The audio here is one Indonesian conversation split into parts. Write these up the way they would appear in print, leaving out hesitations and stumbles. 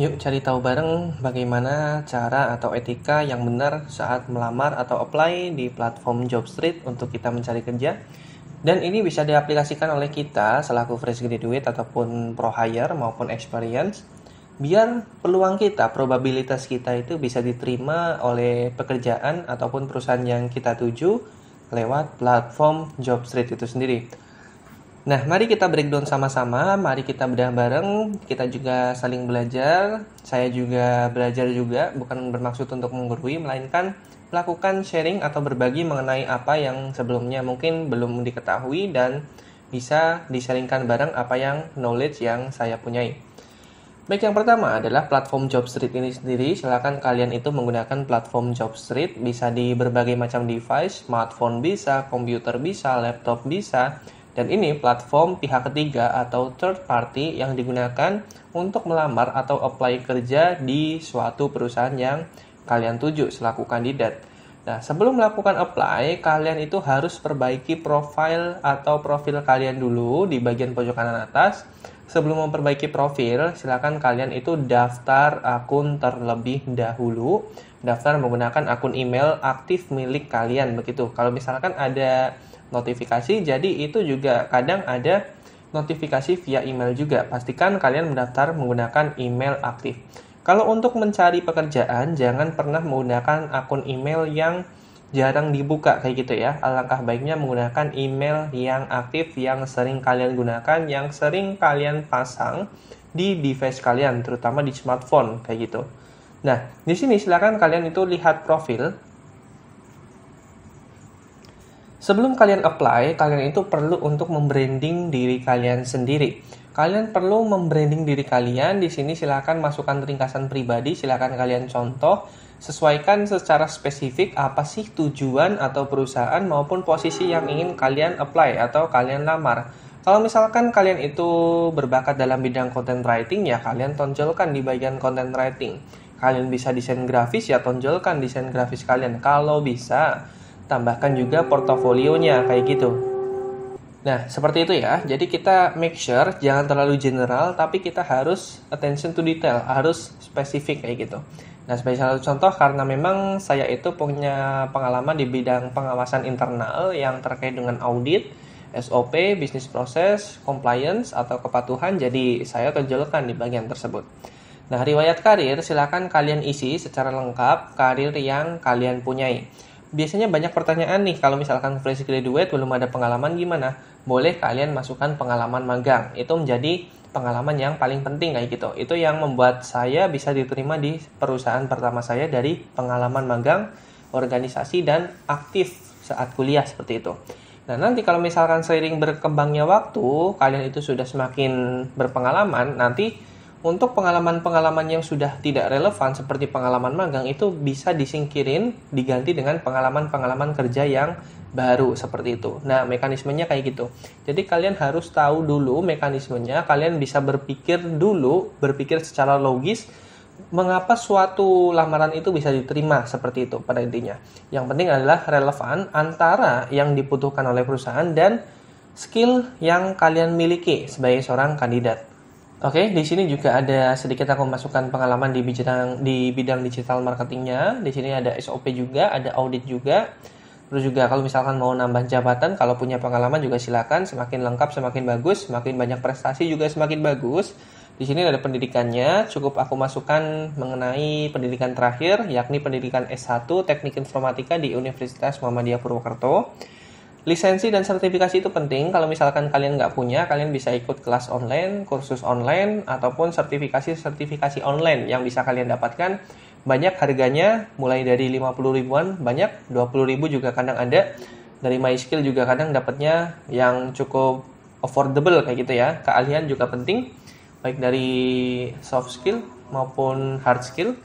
Yuk cari tahu bareng bagaimana cara atau etika yang benar saat melamar atau apply di platform Jobstreet untuk kita mencari kerja. Dan ini bisa diaplikasikan oleh kita selaku fresh graduate ataupun pro hire maupun experience. Biar peluang kita, probabilitas kita itu bisa diterima oleh pekerjaan ataupun perusahaan yang kita tuju lewat platform Jobstreet itu sendiri. Nah, mari kita breakdown sama-sama, mari kita bedah bareng, kita juga saling belajar. Saya juga belajar juga, bukan bermaksud untuk menggurui, melainkan melakukan sharing atau berbagi mengenai apa yang sebelumnya mungkin belum diketahui dan bisa disaringkan bareng apa yang knowledge yang saya punyai. Baik, yang pertama adalah platform Jobstreet ini sendiri. Silakan kalian itu menggunakan platform Jobstreet, bisa di berbagai macam device, smartphone bisa, komputer bisa, laptop bisa. Dan ini platform pihak ketiga atau third party yang digunakan untuk melamar atau apply kerja di suatu perusahaan yang kalian tuju selaku kandidat. Nah, sebelum melakukan apply, kalian itu harus perbaiki profil atau profil kalian dulu di bagian pojok kanan atas. Sebelum memperbaiki profil, silakan kalian itu daftar akun terlebih dahulu. Daftar menggunakan akun email aktif milik kalian begitu. Kalau misalkan ada notifikasi, jadi itu juga kadang ada notifikasi via email juga. Pastikan kalian mendaftar menggunakan email aktif. Kalau untuk mencari pekerjaan, jangan pernah menggunakan akun email yang jarang dibuka kayak gitu ya. Alangkah baiknya menggunakan email yang aktif, yang sering kalian gunakan, yang sering kalian pasang di device kalian, terutama di smartphone kayak gitu. Nah, di sini silakan kalian itu lihat profil. Sebelum kalian apply, kalian itu perlu untuk membranding diri kalian sendiri. Kalian perlu membranding diri kalian. Di sini silakan masukkan ringkasan pribadi, silakan kalian contoh, sesuaikan secara spesifik apa sih tujuan atau perusahaan maupun posisi yang ingin kalian apply atau kalian lamar. Kalau misalkan kalian itu berbakat dalam bidang content writing, ya kalian tonjolkan di bagian content writing. Kalian bisa desain grafis, ya tonjolkan desain grafis kalian. Kalau bisa, tambahkan juga portofolionya kayak gitu. Nah, seperti itu ya. Jadi kita make sure jangan terlalu general, tapi kita harus attention to detail, harus spesifik kayak gitu. Nah, sebagai salah satu contoh, karena memang saya itu punya pengalaman di bidang pengawasan internal yang terkait dengan audit, SOP, business process, compliance, atau kepatuhan, jadi saya tonjolkan di bagian tersebut. Nah, riwayat karir silakan kalian isi secara lengkap karir yang kalian punyai. Biasanya banyak pertanyaan nih, kalau misalkan fresh graduate belum ada pengalaman gimana? Boleh kalian masukkan pengalaman magang. Itu menjadi pengalaman yang paling penting kayak gitu. Itu yang membuat saya bisa diterima di perusahaan pertama saya dari pengalaman magang, organisasi, dan aktif saat kuliah seperti itu. Nah, nanti kalau misalkan seiring berkembangnya waktu, kalian itu sudah semakin berpengalaman, nanti untuk pengalaman-pengalaman yang sudah tidak relevan seperti pengalaman magang itu bisa disingkirin, diganti dengan pengalaman-pengalaman kerja yang baru seperti itu. Nah, mekanismenya kayak gitu. Jadi kalian harus tahu dulu mekanismenya, kalian bisa berpikir dulu, berpikir secara logis mengapa suatu lamaran itu bisa diterima seperti itu pada intinya. Yang penting adalah relevan antara yang dibutuhkan oleh perusahaan dan skill yang kalian miliki sebagai seorang kandidat. Oke, di sini juga ada sedikit aku masukkan pengalaman di bidang digital marketingnya. Di sini ada SOP juga, ada audit juga. Terus juga kalau misalkan mau nambah jabatan, kalau punya pengalaman juga silakan. Semakin lengkap, semakin bagus. Semakin banyak prestasi juga semakin bagus. Di sini ada pendidikannya. Cukup aku masukkan mengenai pendidikan terakhir, yakni pendidikan S1 Teknik Informatika di Universitas Muhammadiyah Purwokerto. Lisensi dan sertifikasi itu penting. Kalau misalkan kalian nggak punya, kalian bisa ikut kelas online, kursus online, ataupun sertifikasi online yang bisa kalian dapatkan. Banyak harganya, mulai dari 50 ribuan, banyak 20 ribu juga kadang ada. Dari MySkill juga kadang dapatnya yang cukup affordable kayak gitu ya. Keahlian juga penting, baik dari soft skill maupun hard skill,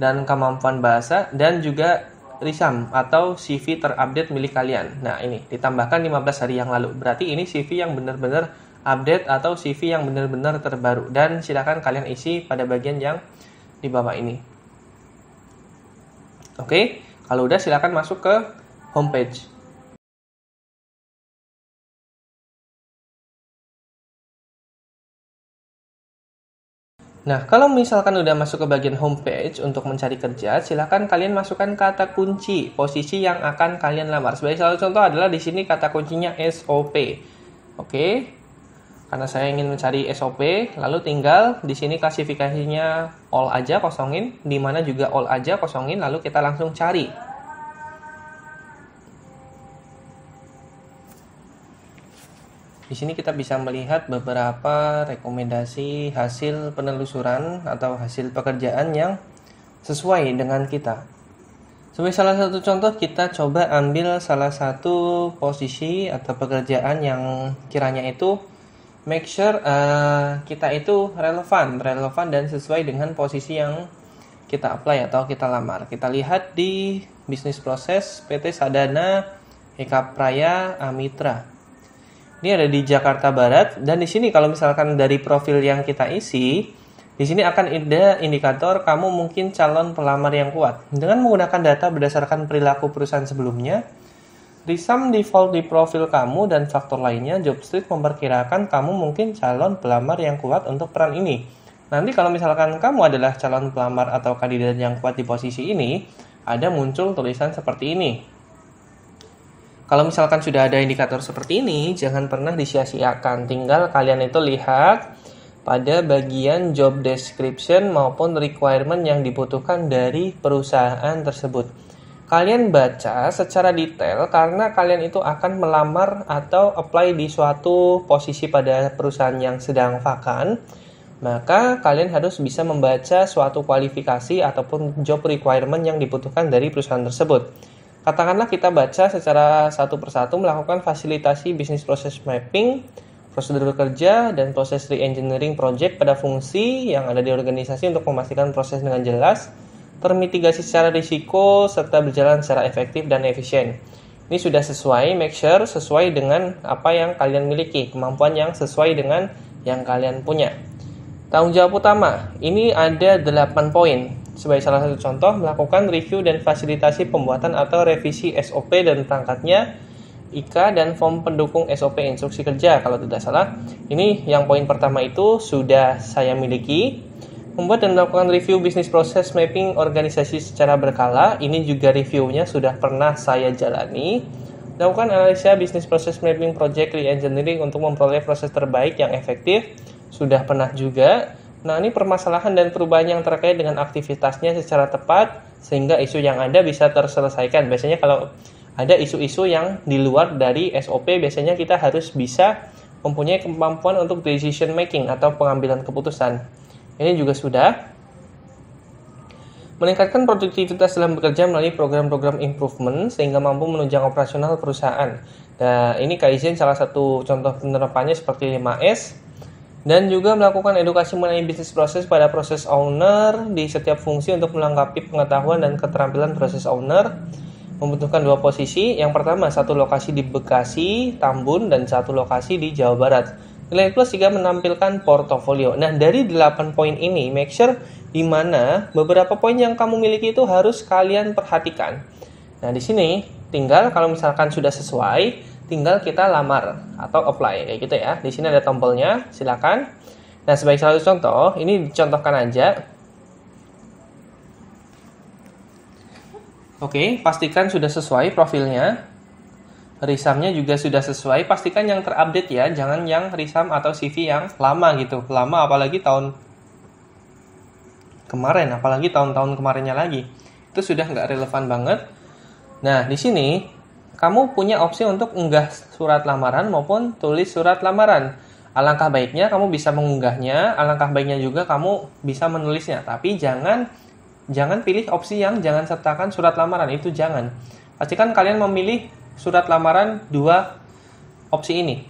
dan kemampuan bahasa, dan juga RISAM atau CV terupdate milik kalian. Nah, ini ditambahkan 15 hari yang lalu. Berarti ini CV yang benar-benar update atau CV yang benar-benar terbaru. Dan silakan kalian isi pada bagian yang di bawah ini. Oke, kalau udah silakan masuk ke homepage. Nah, kalau misalkan udah masuk ke bagian homepage untuk mencari kerja, silakan kalian masukkan kata kunci posisi yang akan kalian lamar. Sebagai salah satu contoh adalah di sini kata kuncinya SOP. Oke. Karena saya ingin mencari SOP, lalu tinggal di sini klasifikasinya all aja kosongin, di mana juga all aja kosongin, lalu kita langsung cari. Di sini kita bisa melihat beberapa rekomendasi hasil penelusuran atau hasil pekerjaan yang sesuai dengan kita. Sebagai salah satu contoh, kita coba ambil salah satu posisi atau pekerjaan yang kiranya itu make sure kita itu relevan dan sesuai dengan posisi yang kita apply atau kita lamar. Kita lihat di bisnis proses PT Sadana Eka Praya Amitra. Ini ada di Jakarta Barat, dan di sini kalau misalkan dari profil yang kita isi, di sini akan ada indikator kamu mungkin calon pelamar yang kuat. Dengan menggunakan data berdasarkan perilaku perusahaan sebelumnya, resum default di profil kamu dan faktor lainnya, Jobstreet memperkirakan kamu mungkin calon pelamar yang kuat untuk peran ini. Nanti kalau misalkan kamu adalah calon pelamar atau kandidat yang kuat di posisi ini, ada muncul tulisan seperti ini. Kalau misalkan sudah ada indikator seperti ini, jangan pernah disia-siakan. Tinggal kalian itu lihat pada bagian job description maupun requirement yang dibutuhkan dari perusahaan tersebut. Kalian baca secara detail karena kalian itu akan melamar atau apply di suatu posisi pada perusahaan yang sedang vakan. Maka kalian harus bisa membaca suatu kualifikasi ataupun job requirement yang dibutuhkan dari perusahaan tersebut. Katakanlah kita baca secara satu persatu melakukan fasilitasi bisnis proses mapping, prosedur kerja, dan proses re-engineering project pada fungsi yang ada di organisasi untuk memastikan proses dengan jelas, termitigasi secara risiko, serta berjalan secara efektif dan efisien. Ini sudah sesuai, make sure sesuai dengan apa yang kalian miliki, kemampuan yang sesuai dengan yang kalian punya. Tanggung jawab utama, ini ada 8 poin. Sebagai salah satu contoh, melakukan review dan fasilitasi pembuatan atau revisi SOP dan perangkatnya, IKA dan form pendukung SOP instruksi kerja kalau tidak salah. Ini yang poin pertama itu sudah saya miliki. Membuat dan melakukan review bisnis proses mapping organisasi secara berkala, ini juga reviewnya sudah pernah saya jalani. Melakukan analisa bisnis proses mapping project re-engineering untuk memperoleh proses terbaik yang efektif, sudah pernah juga. Nah, ini permasalahan dan perubahan yang terkait dengan aktivitasnya secara tepat sehingga isu yang ada bisa terselesaikan. Biasanya kalau ada isu-isu yang di luar dari SOP, biasanya kita harus bisa mempunyai kemampuan untuk decision making atau pengambilan keputusan. Ini juga sudah. Meningkatkan produktivitas dalam bekerja melalui program-program improvement sehingga mampu menunjang operasional perusahaan. Nah, ini Kaizen salah satu contoh penerapannya seperti 5S. Dan juga melakukan edukasi mengenai bisnis proses pada proses owner di setiap fungsi untuk melengkapi pengetahuan dan keterampilan proses owner. Membutuhkan 2 posisi. Yang pertama, 1 lokasi di Bekasi, Tambun, dan 1 lokasi di Jawa Barat. Nilai plus 3 menampilkan portofolio. Nah, dari 8 poin ini, make sure di mana beberapa poin yang kamu miliki itu harus kalian perhatikan. Nah, di sini tinggal kalau misalkan sudah sesuai, tinggal kita lamar atau apply kayak gitu ya. Di sini ada tombolnya, silakan. Nah, sebagai salah satu contoh, ini dicontohkan aja. Oke, pastikan sudah sesuai profilnya. Resumnya juga sudah sesuai. Pastikan yang terupdate ya, jangan yang resum atau CV yang lama gitu. Lama apalagi tahun kemarin, apalagi tahun-tahun kemarinnya lagi. Itu sudah nggak relevan banget. Nah, di sini kamu punya opsi untuk unggah surat lamaran maupun tulis surat lamaran. Alangkah baiknya kamu bisa mengunggahnya, alangkah baiknya juga kamu bisa menulisnya. Tapi jangan pilih opsi yang jangan sertakan surat lamaran, itu jangan. Pastikan kalian memilih surat lamaran 2 opsi ini,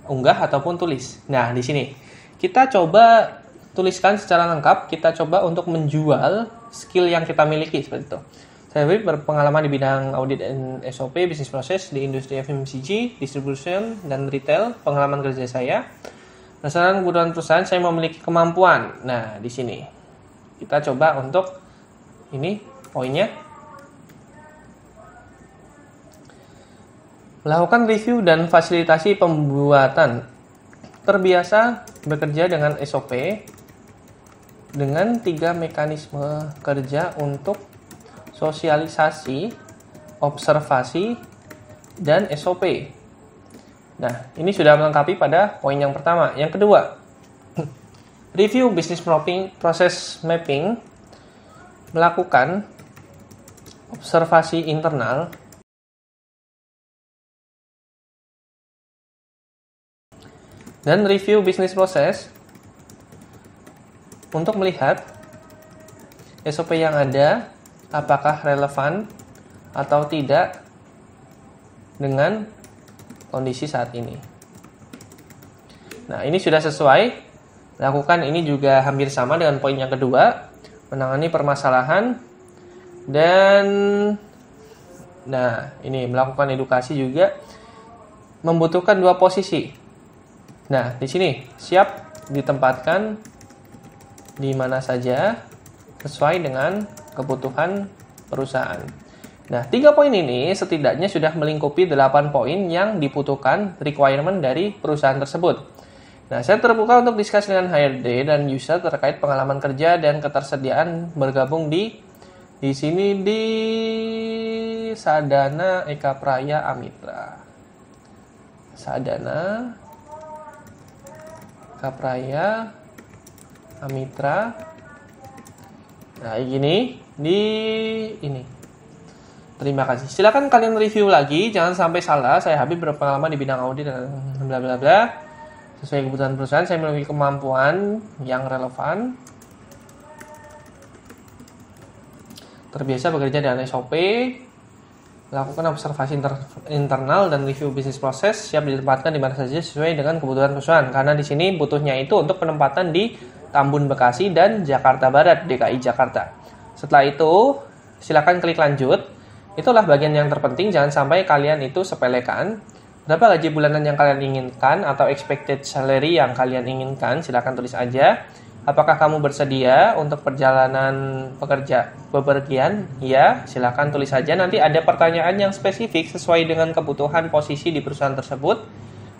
unggah ataupun tulis. Nah, di sini kita coba tuliskan secara lengkap, kita coba untuk menjual skill yang kita miliki seperti itu. Saya berpengalaman di bidang audit dan SOP, bisnis proses di industri FMCG, distribution, dan retail. Pengalaman kerja saya. Berdasarkan kebutuhan perusahaan, saya memiliki kemampuan. Nah, di sini kita coba untuk ini poinnya. Melakukan review dan fasilitasi pembuatan. Terbiasa bekerja dengan SOP. dengan 3 mekanisme kerja untuk sosialisasi, observasi, dan SOP. Nah, ini sudah melengkapi pada poin yang pertama. Yang kedua, review business process mapping, melakukan observasi internal dan review business process untuk melihat SOP yang ada apakah relevan atau tidak dengan kondisi saat ini. Nah, ini sudah sesuai. Lakukan ini juga hampir sama dengan poin yang kedua, menangani permasalahan dan ini melakukan edukasi juga membutuhkan 2 posisi. Nah, di sini siap ditempatkan di mana saja sesuai dengan kebutuhan perusahaan. Nah, 3 poin ini setidaknya sudah melingkupi 8 poin yang dibutuhkan requirement dari perusahaan tersebut. Nah, saya terbuka untuk diskusi dengan HRD dan user terkait pengalaman kerja dan ketersediaan bergabung di sini di Sadana Eka Praya Amitra. Sadana Eka Praya Amitra. Nah, ini ini. Terima kasih. Silakan kalian review lagi, jangan sampai salah. Saya Habib berpengalaman di bidang audit dan bla bla bla. Sesuai kebutuhan perusahaan, saya memiliki kemampuan yang relevan. Terbiasa bekerja dengan SOP, lakukan observasi internal dan review bisnis proses, siap ditempatkan di mana saja sesuai dengan kebutuhan perusahaan. Karena di sini butuhnya itu untuk penempatan di Tambun Bekasi dan Jakarta Barat, DKI Jakarta. Setelah itu, silakan klik lanjut. Itulah bagian yang terpenting, jangan sampai kalian itu sepelekan. Berapa gaji bulanan yang kalian inginkan atau expected salary yang kalian inginkan, silakan tulis aja. Apakah kamu bersedia untuk perjalanan bepergian? Ya, silakan tulis saja. Nanti ada pertanyaan yang spesifik sesuai dengan kebutuhan posisi di perusahaan tersebut.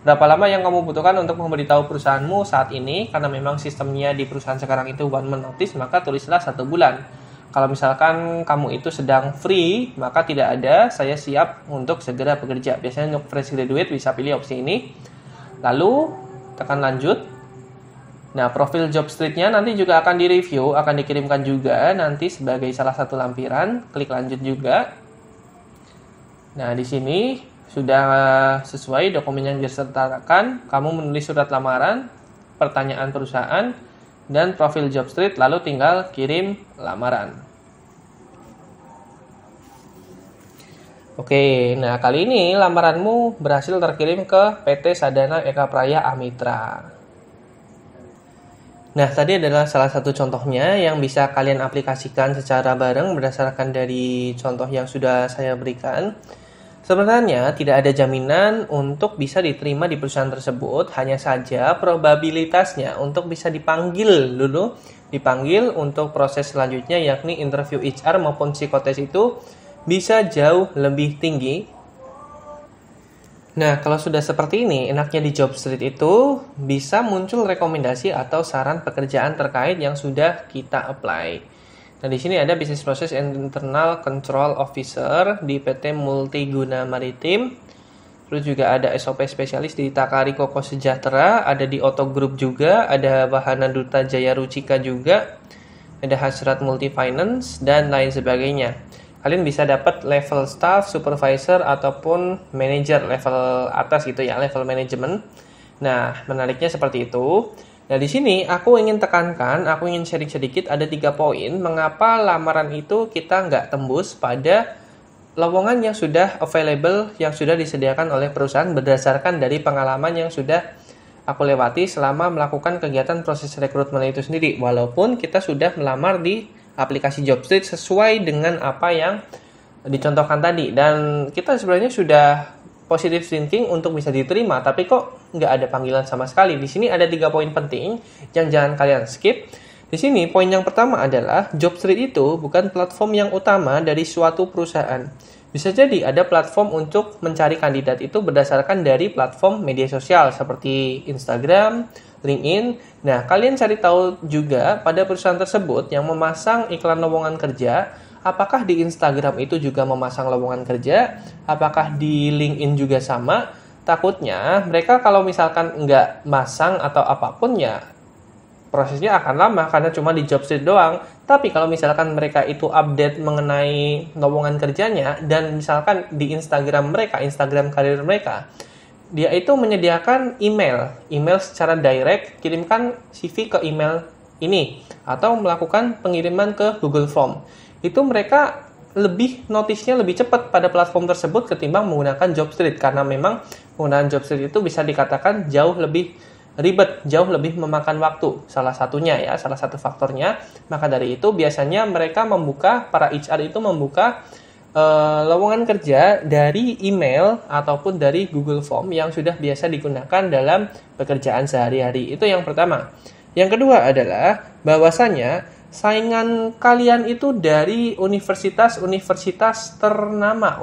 Berapa lama yang kamu butuhkan untuk memberitahu perusahaanmu saat ini? Karena memang sistemnya di perusahaan sekarang itu one month notice, maka tulislah 1 bulan. Kalau misalkan kamu itu sedang free, maka tidak ada, saya siap untuk segera bekerja. Biasanya untuk fresh graduate bisa pilih opsi ini. Lalu, tekan lanjut. Nah, profil job street-nya nanti juga akan direview, akan dikirimkan juga nanti sebagai salah satu lampiran. Klik lanjut juga. Nah, di sini sudah sesuai dokumen yang disertakan. Kamu menulis surat lamaran, pertanyaan perusahaan, dan profil job street, lalu tinggal kirim lamaran. Oke, nah kali ini lamaranmu berhasil terkirim ke PT Sadana Eka Praya Amitra. Nah, tadi adalah salah satu contohnya yang bisa kalian aplikasikan secara bareng berdasarkan dari contoh yang sudah saya berikan. Sebenarnya tidak ada jaminan untuk bisa diterima di perusahaan tersebut, hanya saja probabilitasnya untuk bisa dipanggil untuk proses selanjutnya yakni interview HR maupun psikotes itu bisa jauh lebih tinggi. Nah, kalau sudah seperti ini, enaknya di job street itu bisa muncul rekomendasi atau saran pekerjaan terkait yang sudah kita apply. Nah, di sini ada Business Process Internal Control Officer di PT Multiguna Maritim. Terus juga ada SOP spesialis di Takari Koko Sejahtera, ada di Auto Group juga, ada Wahana Duta Jaya Rucika juga, ada Hasrat Multi Finance dan lain sebagainya. Kalian bisa dapat level staff, supervisor, ataupun manager level atas gitu ya, level manajemen. Nah, menariknya seperti itu. Nah, di sini aku ingin tekankan, aku ingin sharing sedikit, ada 3 poin mengapa lamaran itu kita nggak tembus pada lowongan yang sudah available, yang sudah disediakan oleh perusahaan berdasarkan dari pengalaman yang sudah aku lewati selama melakukan kegiatan proses rekrutmen itu sendiri. Walaupun kita sudah melamar di aplikasi Jobstreet sesuai dengan apa yang dicontohkan tadi, dan kita sebenarnya sudah positive thinking untuk bisa diterima, tapi kok nggak ada panggilan sama sekali. Di sini ada 3 poin penting yang jangan kalian skip. Di sini poin yang pertama adalah Jobstreet itu bukan platform yang utama dari suatu perusahaan. Bisa jadi ada platform untuk mencari kandidat itu berdasarkan dari platform media sosial seperti Instagram, LinkedIn. Nah, kalian cari tahu juga pada perusahaan tersebut yang memasang iklan lowongan kerja, apakah di Instagram itu juga memasang lowongan kerja, apakah di LinkedIn juga sama. Takutnya mereka kalau misalkan nggak masang atau apapun ya prosesnya akan lama karena cuma di job street doang. Tapi kalau misalkan mereka itu update mengenai lowongan kerjanya dan misalkan di Instagram mereka, Instagram karir mereka, dia itu menyediakan email secara direct, kirimkan CV ke email ini atau melakukan pengiriman ke Google Form. Itu mereka notisnya lebih cepat pada platform tersebut ketimbang menggunakan job street karena memang penggunaan job street itu bisa dikatakan jauh lebih ribet, jauh lebih memakan waktu. Salah satu faktornya. Maka dari itu biasanya para HR itu membuka lowongan kerja dari email ataupun dari Google Form yang sudah biasa digunakan dalam pekerjaan sehari-hari. Itu yang pertama. Yang kedua adalah bahwasanya saingan kalian itu dari universitas-universitas ternama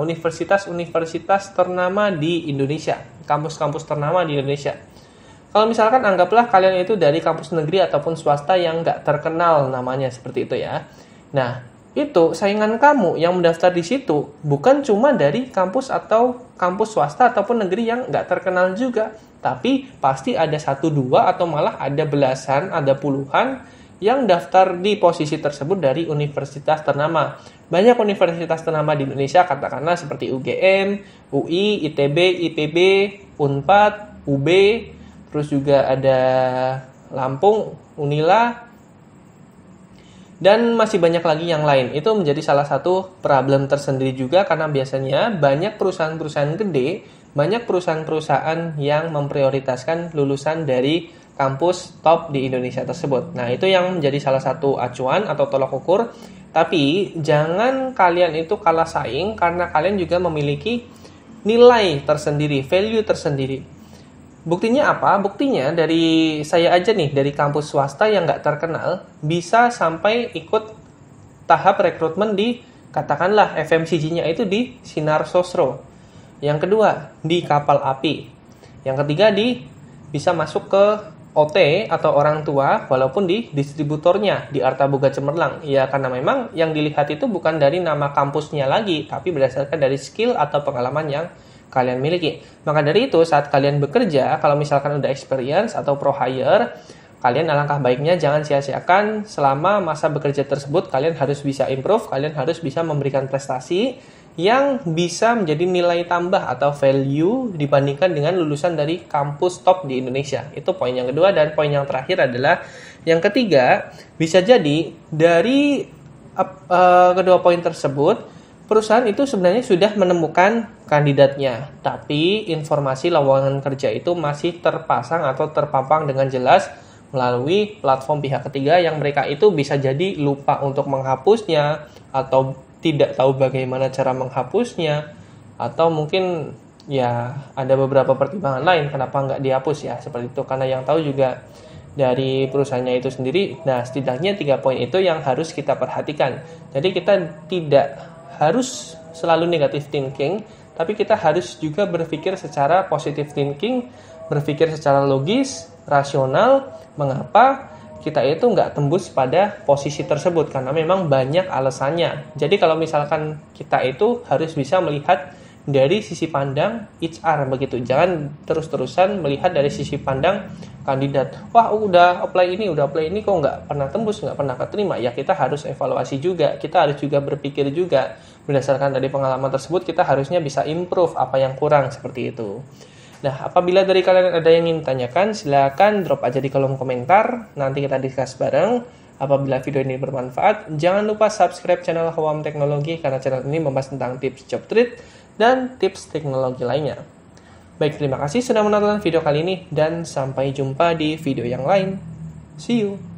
di Indonesia, kampus-kampus ternama di Indonesia. Kalau misalkan anggaplah kalian itu dari kampus negeri ataupun swasta yang nggak terkenal namanya seperti itu ya. Nah, itu saingan kamu yang mendaftar di situ bukan cuma dari kampus swasta ataupun negeri yang nggak terkenal juga, tapi pasti ada 1, 2 atau malah ada belasan, ada puluhan yang daftar di posisi tersebut dari universitas ternama. Banyak universitas ternama di Indonesia, katakanlah seperti UGM, UI, ITB, IPB, Unpad, UB, terus juga ada Lampung, Unila, dan masih banyak lagi yang lain. Itu menjadi salah satu problem tersendiri juga karena biasanya banyak perusahaan-perusahaan gede, banyak perusahaan-perusahaan yang memprioritaskan lulusan dari kampus top di Indonesia tersebut. Nah, itu yang menjadi salah satu acuan atau tolak ukur. Tapi jangan kalian itu kalah saing karena kalian juga memiliki nilai tersendiri, value tersendiri. Buktinya apa? Buktinya dari saya aja nih, dari kampus swasta yang nggak terkenal, bisa sampai ikut tahap rekrutmen di, katakanlah FMCG-nya itu di Sinar Sosro. Yang kedua, di Kapal Api. Yang ketiga, bisa masuk ke OT atau orang tua walaupun di distributornya di Arta Boga Cemerlang. Ya karena memang yang dilihat itu bukan dari nama kampusnya lagi, tapi berdasarkan dari skill atau pengalaman yang kalian miliki. Maka dari itu saat kalian bekerja, kalau misalkan udah experience atau pro hire, kalian alangkah baiknya jangan sia-siakan selama masa bekerja tersebut. Kalian harus bisa improve, kalian harus bisa memberikan prestasi yang bisa menjadi nilai tambah atau value dibandingkan dengan lulusan dari kampus top di Indonesia. Itu poin yang kedua. Dan poin yang terakhir adalah yang ketiga, bisa jadi dari kedua poin tersebut perusahaan itu sebenarnya sudah menemukan kandidatnya, tapi informasi lowongan kerja itu masih terpasang atau terpampang dengan jelas melalui platform pihak ketiga yang mereka itu bisa jadi lupa untuk menghapusnya atau tidak tahu bagaimana cara menghapusnya, atau mungkin ya ada beberapa pertimbangan lain kenapa nggak dihapus ya seperti itu, karena yang tahu juga dari perusahaannya itu sendiri. Nah, setidaknya 3 poin itu yang harus kita perhatikan. Jadi kita tidak harus selalu negative thinking, tapi kita harus juga berpikir secara positive thinking, berpikir secara logis, rasional, mengapa kita itu nggak tembus pada posisi tersebut, karena memang banyak alasannya. Jadi kalau misalkan kita itu harus bisa melihat dari sisi pandang HR begitu. Jangan terus-terusan melihat dari sisi pandang kandidat. Wah, udah apply ini kok nggak pernah tembus, nggak pernah keterima. Ya kita harus evaluasi juga. Kita harus juga berpikir juga. Berdasarkan dari pengalaman tersebut, kita harusnya bisa improve apa yang kurang seperti itu. Nah, apabila dari kalian ada yang ingin tanyakan, silakan drop aja di kolom komentar. Nanti kita discuss bareng. Apabila video ini bermanfaat, jangan lupa subscribe channel Hawam Teknologi karena channel ini membahas tentang tips job treat dan tips teknologi lainnya. Baik, terima kasih sudah menonton video kali ini dan sampai jumpa di video yang lain. See you!